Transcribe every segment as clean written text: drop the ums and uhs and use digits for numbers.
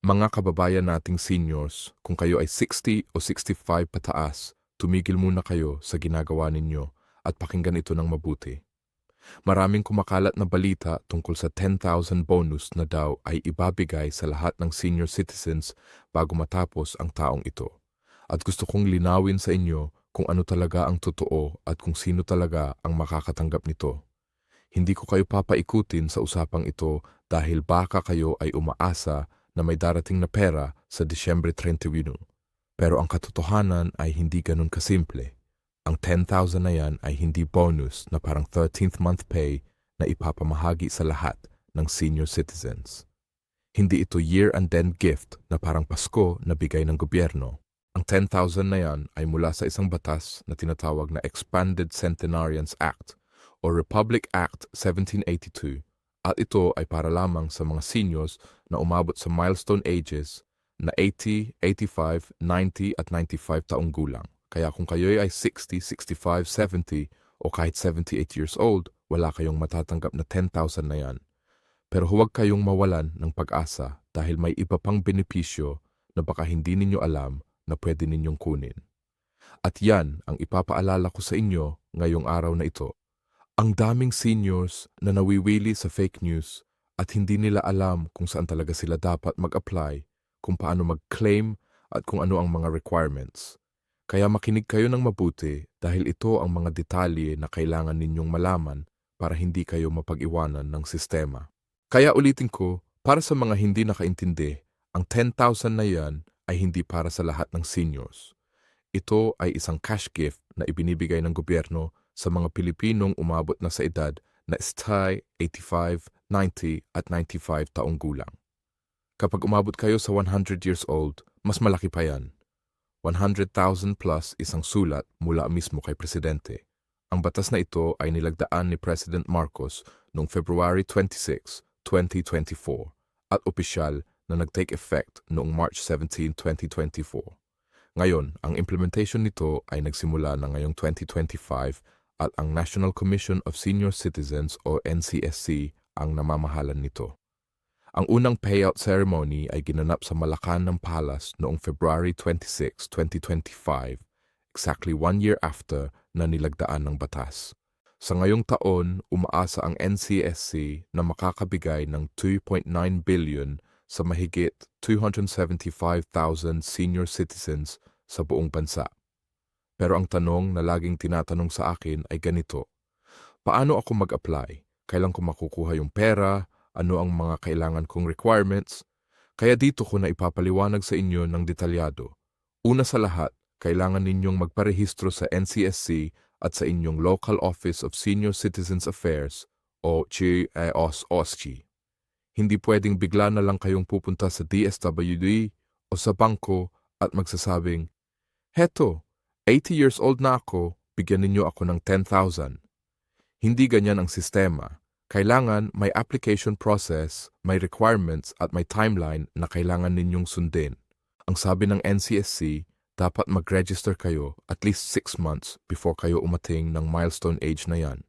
Mga kababayan nating seniors, kung kayo ay 60 o 65 pataas, tumigil muna kayo sa ginagawa ninyo at pakinggan ito ng mabuti. Maraming kumakalat na balita tungkol sa 10,000 bonus na daw ay ibabigay sa lahat ng senior citizens bago matapos ang taong ito. At gusto kong linawin sa inyo kung ano talaga ang totoo at kung sino talaga ang makakatanggap nito. Hindi ko kayo papaikutin sa usapang ito dahil baka kayo ay umaasa na may darating na pera sa Disyembre 31. Pero ang katotohanan ay hindi ganun kasimple. Ang 10,000 na yan ay hindi bonus na parang 13th month pay na ipapamahagi sa lahat ng senior citizens. Hindi ito year-and-end gift na parang Pasko na bigay ng gobyerno. Ang 10,000 na yan ay mula sa isang batas na tinatawag na Expanded Centenarians Act o Republic Act 1782 at ito ay para lamang sa mga seniors na umabot sa milestone ages na 80, 85, 90 at 95 taong gulang. Kaya kung kayo ay 60, 65, 70 o kahit 78 years old, wala kayong matatanggap na 10,000 na yan. Pero huwag kayong mawalan ng pag-asa dahil may iba pang benepisyo na baka hindi ninyo alam na pwede ninyong kunin. At yan ang ipapaalala ko sa inyo ngayong araw na ito. Ang daming seniors na nawiwili sa fake news at hindi nila alam kung saan talaga sila dapat mag-apply, kung paano mag-claim at kung ano ang mga requirements. Kaya makinig kayo ng mabuti dahil ito ang mga detalye na kailangan ninyong malaman para hindi kayo mapag-iwanan ng sistema. Kaya ulitin ko, para sa mga hindi nakaintindi, ang 10,000 na yan ay hindi para sa lahat ng seniors. Ito ay isang cash gift na ibinibigay ng gobyerno sa mga Pilipinong umabot na sa edad na 85, 90 at 95 taong gulang. Kapag umabot kayo sa 100 years old, mas malaki pa yan. 100,000 plus isang sulat mula mismo kay Presidente. Ang batas na ito ay nilagdaan ni President Marcos noong February 26, 2024 at opisyal na nag-take effect noong March 17, 2024. Ngayon, ang implementation nito ay nagsimula na ngayong 2025 at ang National Commission of Senior Citizens o NCSC ang namamahalan nito. Ang unang payout ceremony ay ginanap sa Malacanang Palace noong February 26, 2025, exactly 1 year after na nilagdaan ng batas. Sa ngayong taon, umaasa ang NCSC na makakabigay ng 2.9 billion sa mahigit 275,000 senior citizens sa buong bansa. Pero ang tanong na laging tinatanong sa akin ay ganito: paano ako mag-apply? Kailan ko makukuha yung pera? Ano ang mga kailangan kong requirements? Kaya dito ko na ipapaliwanag sa inyo ng detalyado. Una sa lahat, kailangan ninyong magparehistro sa NCSC at sa inyong Local Office of Senior Citizens Affairs o CHIOSG. Hindi pwedeng bigla na lang kayong pupunta sa DSWD o sa bangko at magsasabing, "Heto, 80 years old na ako, bigyan ninyo ako ng 10,000. Hindi ganyan ang sistema. Kailangan may application process, may requirements at may timeline na kailangan ninyong sundin. Ang sabi ng NCSC, dapat mag-register kayo at least 6 months before kayo umating ng milestone age na yan.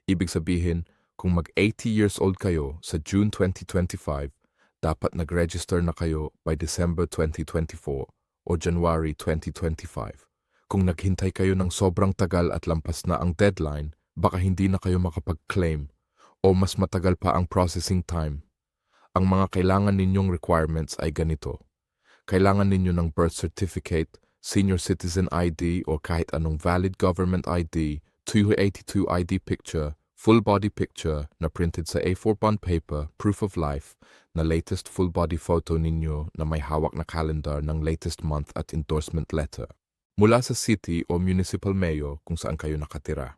Ibig sabihin, kung mag-80 years old kayo sa June 2025, dapat nag-register na kayo by December 2024 o January 2025. Kung naghintay kayo ng sobrang tagal at lampas na ang deadline, baka hindi na kayo makapag-claim o mas matagal pa ang processing time. Ang mga kailangan ninyong requirements ay ganito. Kailangan ninyo ng birth certificate, senior citizen ID o kahit anong valid government ID, 282 ID picture, full body picture na printed sa A4 bond paper, proof of life, na latest full body photo ninyo na may hawak na calendar ng latest month at endorsement letter. Mula sa city o municipal mayor kung saan kayo nakatira.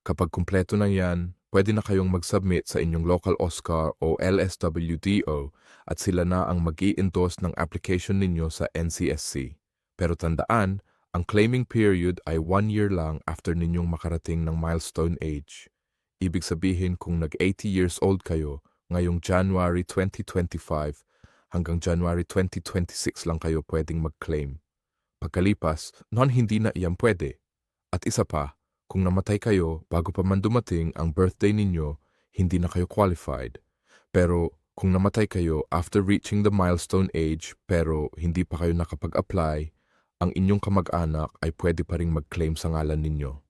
Kapag kumpleto na yan, pwede na kayong mag-submit sa inyong local OSCAR o LSWDO at sila na ang mag-i-endorse ng application ninyo sa NCSC. Pero tandaan, ang claiming period ay 1 year lang after ninyong makarating ng milestone age. Ibig sabihin kung nag-80 years old kayo ngayong January 2025 hanggang January 2026 lang kayo pwedeng mag-claim. Pagkalipas, hindi na iyan pwede. At isa pa, kung namatay kayo bago pa man dumating ang birthday ninyo, hindi na kayo qualified. Pero Kung namatay kayo after reaching the milestone age pero hindi pa kayo nakapag-apply, ang inyong kamag-anak ay pwede pa ring mag-claim sa ngalan ninyo.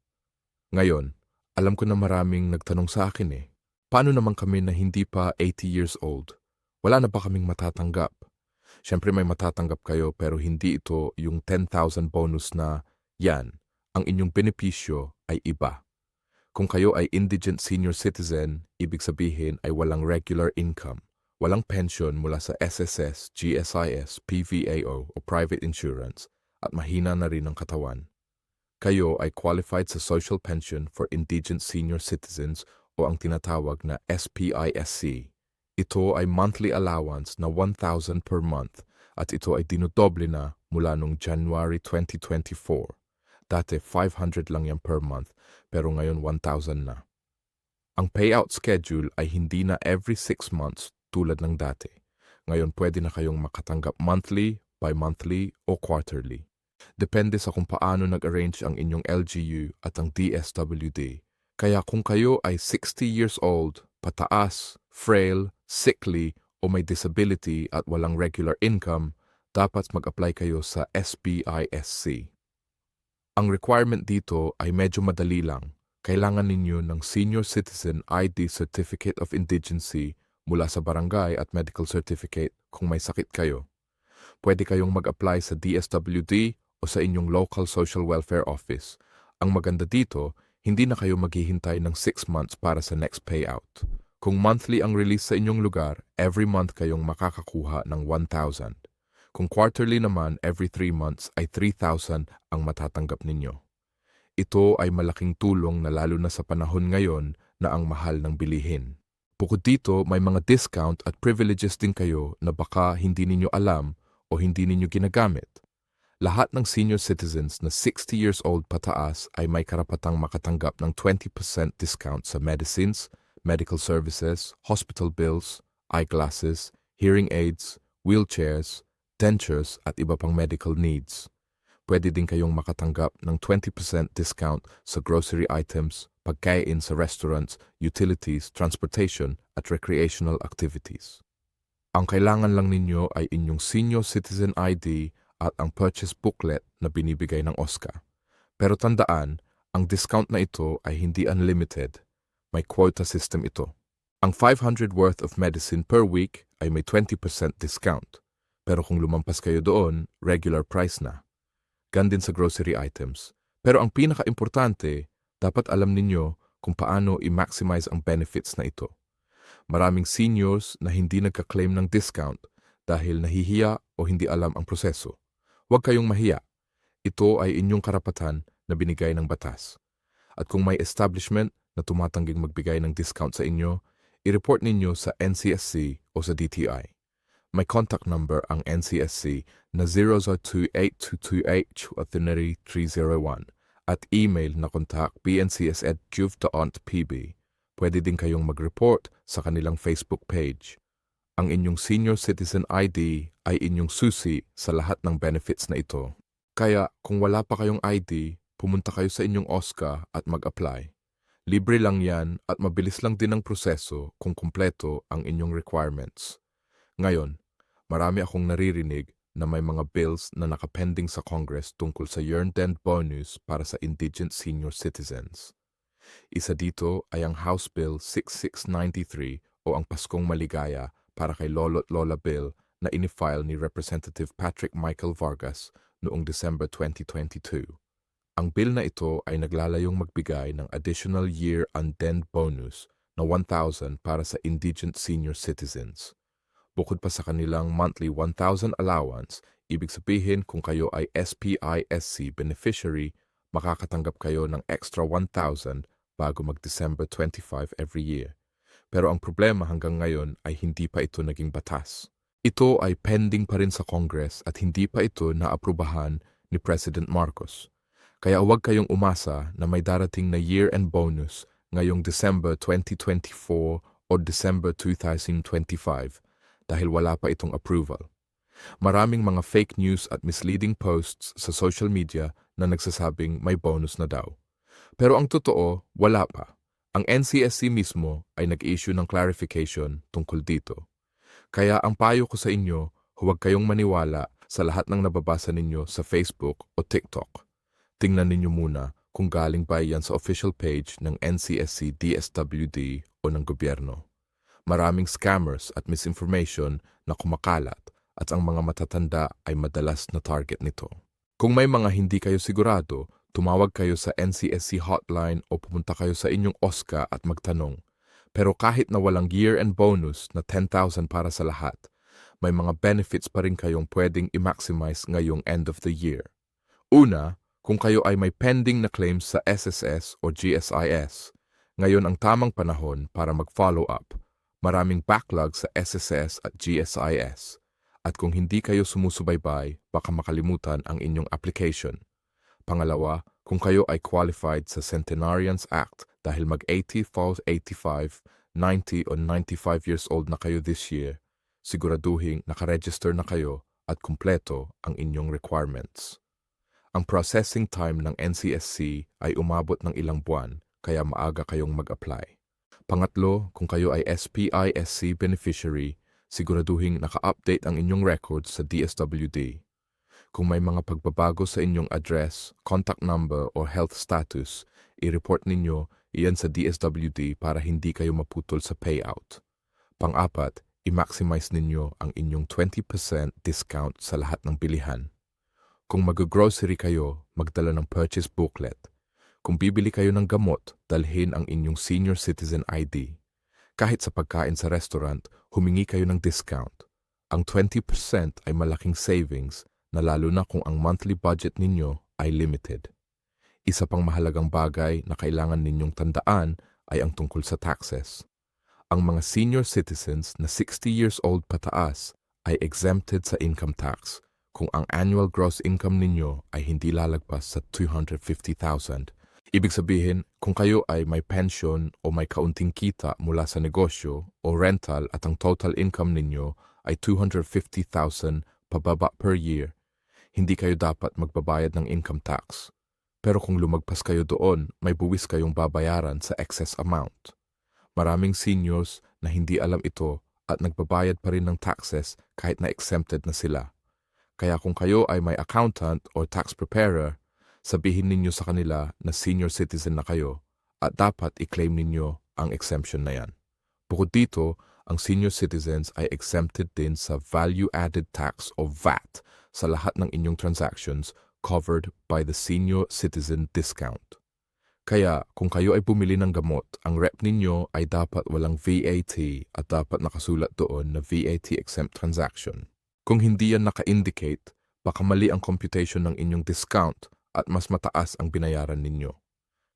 Ngayon, alam ko na maraming nagtanong sa akin paano naman kami na hindi pa 80 years old? Wala na ba kaming matatanggap? Siyempre may matatanggap kayo pero hindi ito yung 10,000 bonus na yan. Ang inyong benepisyo ay iba. Kung kayo ay indigent senior citizen, ibig sabihin ay walang regular income, walang pension mula sa SSS, GSIS, PVAO o private insurance at mahina na rin ang katawan. Kayo ay qualified sa Social Pension for Indigent Senior Citizens o ang tinatawag na SPISC. Ito ay monthly allowance na 1,000 per month at ito ay dinudoble na mula noong January 2024. Dati 500 lang yan per month pero ngayon 1,000 na. Ang payout schedule ay hindi na every 6 months tulad ng dati. Ngayon pwede na kayong makatanggap monthly, bi-monthly o quarterly. Depende sa kung paano nag-arrange ang inyong LGU at ang DSWD. Kaya kung kayo ay 60 years old, pataas, frail, sickly o may disability at walang regular income, dapat mag-apply kayo sa SPISC. Ang requirement dito ay medyo madali lang. Kailangan ninyo ng Senior Citizen ID Certificate of Indigency mula sa barangay at medical certificate kung may sakit kayo. Pwede kayong mag-apply sa DSWD o sa inyong local social welfare office. Ang maganda dito, hindi na kayo maghihintay ng 6 months para sa next payout. Kung monthly ang release sa inyong lugar, every month kayong makakakuha ng 1,000. Kung quarterly naman, every 3 months ay 3,000 ang matatanggap ninyo. Ito ay malaking tulong na lalo na sa panahon ngayon na ang mahal ng bilihin. Bukod dito, may mga discount at privileges din kayo na baka hindi ninyo alam o hindi ninyo ginagamit. Lahat ng senior citizens na 60 years old pataas ay may karapatang makatanggap ng 20% discount sa medicines, medical services, hospital bills, eyeglasses, hearing aids, wheelchairs, dentures at iba pang medical needs. Pwede din kayong makatanggap ng 20% discount sa grocery items, pagkain sa restaurants, utilities, transportation at recreational activities. Ang kailangan lang ninyo ay inyong Senior Citizen ID at ang purchase booklet na binibigay ng OSCA. Pero tandaan, ang discount na ito ay hindi unlimited. May quota system ito. Ang 500 worth of medicine per week ay may 20% discount. Pero kung lumampas kayo doon, regular price na. Gan din sa grocery items. Pero ang pinaka-importante, dapat alam ninyo kung paano i-maximize ang benefits na ito. Maraming seniors na hindi nagka-claim ng discount dahil nahihiya o hindi alam ang proseso. Huwag kayong mahiya. Ito ay inyong karapatan na binigay ng batas. At kung may establishment na tumatangging magbigay ng discount sa inyo, i-report ninyo sa NCSC o sa DTI. May contact number ang NCSC na 0028228-301 at email na contact bncs@juv.pb. Pwede din kayong mag-report sa kanilang Facebook page. Ang inyong Senior Citizen ID ay inyong susi sa lahat ng benefits na ito. Kaya kung wala pa kayong ID, pumunta kayo sa inyong OSCA at mag-apply. Libre lang yan at mabilis lang din ang proseso kung kumpleto ang inyong requirements. Ngayon, marami akong naririnig na may mga bills na nakapending sa Congress tungkol sa Yearned End Bonus para sa indigent senior citizens. Isa dito ay ang House Bill 6693 o ang Paskong Maligaya para kay Lolo't Lola Bill na inifile ni Representative Patrick Michael Vargas noong December 2022. Ang bill na ito ay naglalayong magbigay ng additional year-end bonus na 1,000 para sa indigent senior citizens. Bukod pa sa kanilang monthly 1,000 allowance, ibig sabihin kung kayo ay SPISC beneficiary, makakatanggap kayo ng extra 1,000 bago mag-December 25 every year. Pero ang problema hanggang ngayon ay hindi pa ito naging batas. Ito ay pending pa rin sa Congress at hindi pa ito naaprubahan ni President Marcos. Kaya huwag kayong umasa na may darating na year-end bonus ngayong December 2024 o December 2025. Dahil wala pa itong approval. Maraming mga fake news at misleading posts sa social media na nagsasabing may bonus na daw. Pero ang totoo, wala pa. Ang NCSC mismo ay nag-issue ng clarification tungkol dito. Kaya ang payo ko sa inyo, huwag kayong maniwala sa lahat ng nababasa ninyo sa Facebook o TikTok. Tingnan ninyo muna kung galing ba yan sa official page ng NCSC DSWD o ng gobyerno. Maraming scammers at misinformation na kumakalat at ang mga matatanda ay madalas na target nito. Kung may mga hindi kayo sigurado, tumawag kayo sa NCSC hotline o pumunta kayo sa inyong OSCA at magtanong. Pero kahit na walang year-end bonus na 10,000 para sa lahat, may mga benefits pa rin kayong pwedeng i-maximize ngayong end of the year. Una, kung kayo ay may pending na claims sa SSS o GSIS, ngayon ang tamang panahon para mag-follow up. Maraming backlog sa SSS at GSIS. At kung hindi kayo sumusubaybay, baka makalimutan ang inyong application. Pangalawa, kung kayo ay qualified sa Centenarians Act dahil mag-80, falls 85, 90 o 95 years old na kayo this year, siguraduhin nakaregister na kayo at kumpleto ang inyong requirements. Ang processing time ng NCSC ay umabot ng ilang buwan kaya maaga kayong mag-apply. Pangatlo, kung kayo ay SPISC beneficiary, siguraduhin naka-update ang inyong records sa DSWD. Kung may mga pagbabago sa inyong address, contact number o health status, i-report ninyo iyan sa DSWD para hindi kayo maputol sa payout. Pang-apat, i-maximize ninyo ang inyong 20% discount sa lahat ng bilihan. Kung mag-grocery kayo, magdala ng purchase booklet. Kung bibili kayo ng gamot, dalhin ang inyong senior citizen ID. Kahit sa pagkain sa restaurant, humingi kayo ng discount. Ang 20% ay malaking savings na lalo na kung ang monthly budget ninyo ay limited. Isa pang mahalagang bagay na kailangan ninyong tandaan ay ang tungkol sa taxes. Ang mga senior citizens na 60 years old pataas ay exempted sa income tax kung ang annual gross income ninyo ay hindi lalagpas sa 250,000. Ibig sabihin, kung kayo ay may pension o may kaunting kita mula sa negosyo o rental at ang total income ninyo ay 250,000 pababa per year, hindi kayo dapat magbabayad ng income tax. Pero kung lumagpas kayo doon, may buwis kayong babayaran sa excess amount. Maraming seniors na hindi alam ito at nagbabayad pa rin ng taxes kahit na exempted na sila. Kaya kung kayo ay may accountant or tax preparer, sabihin ninyo sa kanila na senior citizen na kayo at dapat i-claim ninyo ang exemption na yan. Bukod dito, ang senior citizens ay exempted din sa value-added tax o VAT sa lahat ng inyong transactions covered by the senior citizen discount. Kaya kung kayo ay bumili ng gamot, ang rep ninyo ay dapat walang VAT at dapat nakasulat doon na VAT exempt transaction. Kung hindi yan naka-indicate, baka mali ang computation ng inyong discount at mas mataas ang binayaran ninyo.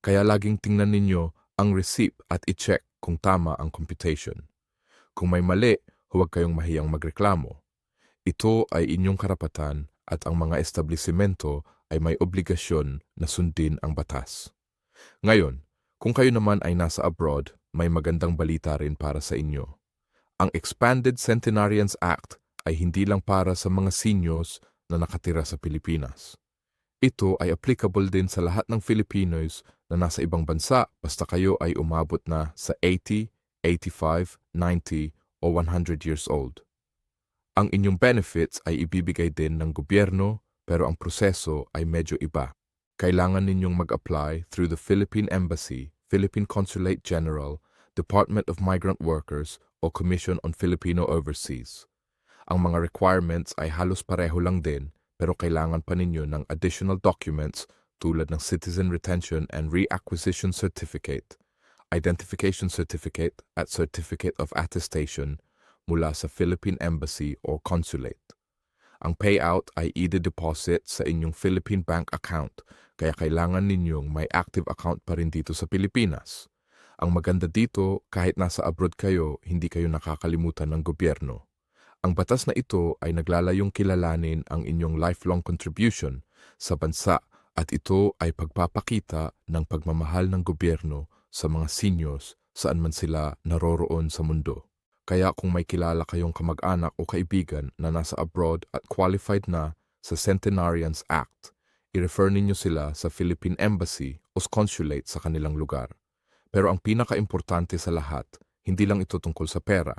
Kaya laging tingnan ninyo ang receipt at i-check kung tama ang computation. Kung may mali, huwag kayong mahiyang magreklamo. Ito ay inyong karapatan at ang mga establisimento ay may obligasyon na sundin ang batas. Ngayon, kung kayo naman ay nasa abroad, may magandang balita rin para sa inyo. Ang Expanded Centenarians Act ay hindi lang para sa mga seniors na nakatira sa Pilipinas. Ito ay applicable din sa lahat ng Filipinos na nasa ibang bansa basta kayo ay umabot na sa 80, 85, 90 o 100 years old. Ang inyong benefits ay ibibigay din ng gobyerno pero ang proseso ay medyo iba. Kailangan ninyong mag-apply through the Philippine Embassy, Philippine Consulate General, Department of Migrant Workers o Commission on Filipino Overseas. Ang mga requirements ay halos pareho lang din pero kailangan pa ninyo ng additional documents tulad ng Citizen Retention and Reacquisition Certificate, Identification Certificate at Certificate of Attestation mula sa Philippine Embassy or Consulate. Ang payout ay i-deposit sa inyong Philippine bank account kaya kailangan ninyong may active account pa rin dito sa Pilipinas. Ang maganda dito, kahit nasa abroad kayo, hindi kayo nakakalimutan ng gobyerno. Ang batas na ito ay naglalayong kilalanin ang inyong lifelong contribution sa bansa at ito ay pagpapakita ng pagmamahal ng gobyerno sa mga seniors saan man sila naroroon sa mundo. Kaya kung may kilala kayong kamag-anak o kaibigan na nasa abroad at qualified na sa Centenarians Act, i-refer ninyo sila sa Philippine Embassy o Consulate sa kanilang lugar. Pero ang pinaka-importante sa lahat, hindi lang ito tungkol sa pera.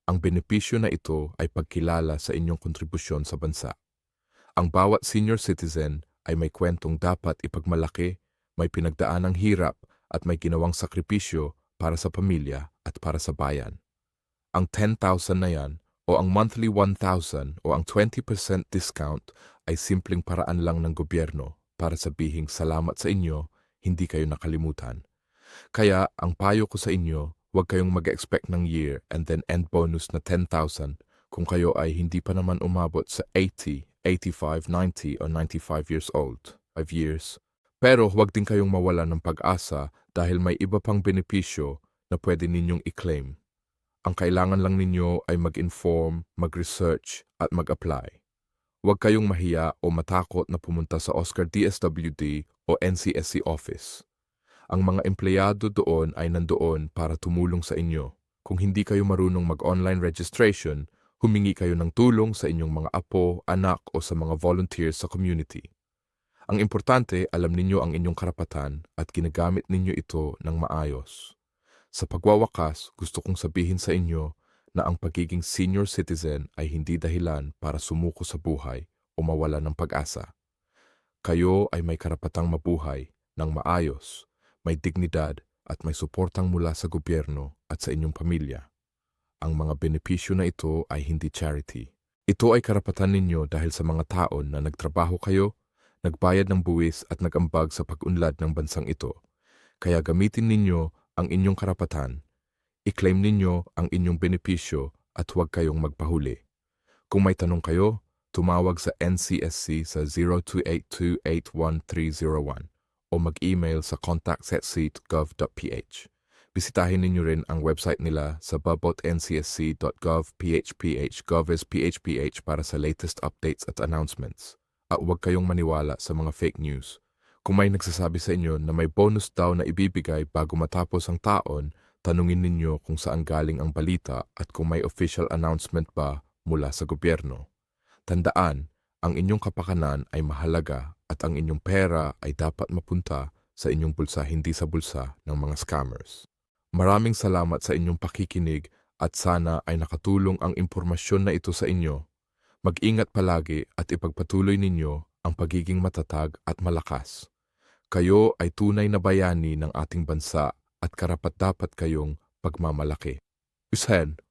Ang benepisyo na ito ay pagkilala sa inyong kontribusyon sa bansa. Ang bawat senior citizen ay may kwentong dapat ipagmalaki, may pinagdaanang hirap at may ginawang sakripisyo para sa pamilya at para sa bayan. Ang 10,000 na yan o ang monthly 1,000 o ang 20% discount ay simpleng paraan lang ng gobyerno para sabihing salamat sa inyo, hindi kayo nakalimutan. Kaya ang payo ko sa inyo, huwag kayong mag-expect ng year and then end bonus na 10,000 kung kayo ay hindi pa naman umabot sa 80, 85, 90 o 95 years old. 5 years. Pero huwag din kayong mawala ng pag-asa dahil may iba pang benepisyo na pwede ninyong i-claim. Ang kailangan lang ninyo ay mag-inform, mag-research at mag-apply. Huwag kayong mahiya o matakot na pumunta sa Oscar DSWD o NCSC office. Ang mga empleyado doon ay nandoon para tumulong sa inyo. Kung hindi kayo marunong mag-online registration, humingi kayo ng tulong sa inyong mga apo, anak o sa mga volunteers sa community. Ang importante, alam ninyo ang inyong karapatan at ginagamit ninyo ito ng maayos. Sa pagwawakas, gusto kong sabihin sa inyo na ang pagiging senior citizen ay hindi dahilan para sumuko sa buhay o mawala ng pag-asa. Kayo ay may karapatang mabuhay ng maayos, may dignidad at may suportang mula sa gobyerno at sa inyong pamilya. Ang mga benepisyo na ito ay hindi charity. Ito ay karapatan ninyo dahil sa mga taon na nagtrabaho kayo, nagbayad ng buwis at nagambag sa pag-unlad ng bansang ito. Kaya gamitin ninyo ang inyong karapatan, i-claim ninyo ang inyong benepisyo at huwag kayong magpahuli. Kung may tanong kayo, tumawag sa NCSC sa 0282811301 o mag-email sa contact@seat.gov.ph. Bisitahin ninyo rin ang website nila sa babot.ncsc.gov.phph para sa latest updates at announcements. At huwag kayong maniwala sa mga fake news. Kung may nagsasabi sa inyo na may bonus daw na ibibigay bago matapos ang taon, tanungin ninyo kung saan galing ang balita at kung may official announcement ba mula sa gobyerno. Tandaan, ang inyong kapakanan ay mahalaga at ang inyong pera ay dapat mapunta sa inyong bulsa, hindi sa bulsa ng mga scammers. Maraming salamat sa inyong pakikinig at sana ay nakatulong ang impormasyon na ito sa inyo. Mag-ingat palagi at ipagpatuloy ninyo ang pagiging matatag at malakas. Kayo ay tunay na bayani ng ating bansa at karapat-dapat kayong pagmamalaki. Usain.